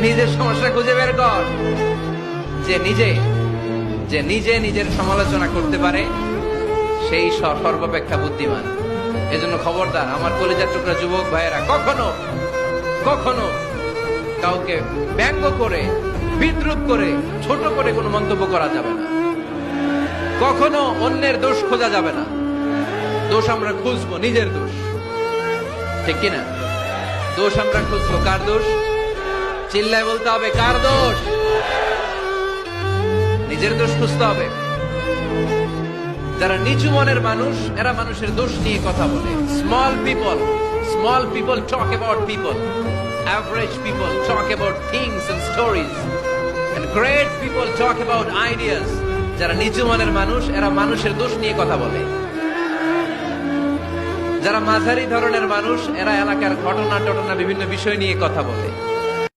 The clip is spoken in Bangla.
নিজের সমস্যা খুঁজে বের কর। যে নিজে নিজের সমালোচনা করতে পারে সেই সর্বাপেক্ষা বুদ্ধিমান। এজন্য খবরদার আমার কলিজার টুকরা যুবক ভাইয়েরা, কখনো কখনো কাউকে ব্যঙ্গ করে, বিদ্রুপ করে, ছোট করে কোনো মন্তব্য করা যাবে না। কখনো অন্যের দোষ খোঁজা যাবে না। দোষ আমরা খুঁজবো নিজের দোষ, ঠিক কিনা? দোষ আমরা খুঁজবো কার দোষ? চিল্লায় বলতে হবে কার দোষ? নিজের দোষ খুঁজতে হবে। যারা নিচু মনের মানুষ, এরা মানুষের দোষ নিয়ে কথা বলে। Small people talk about people, average people talk about things and stories, and great people talk about ideas. যারা নিচু মনের মানুষ, এরা মানুষের দোষ নিয়ে কথা বলে। যারা মাঝারি ধরনের মানুষ, এরা এলাকার ঘটনা বিভিন্ন বিষয় নিয়ে কথা বলে।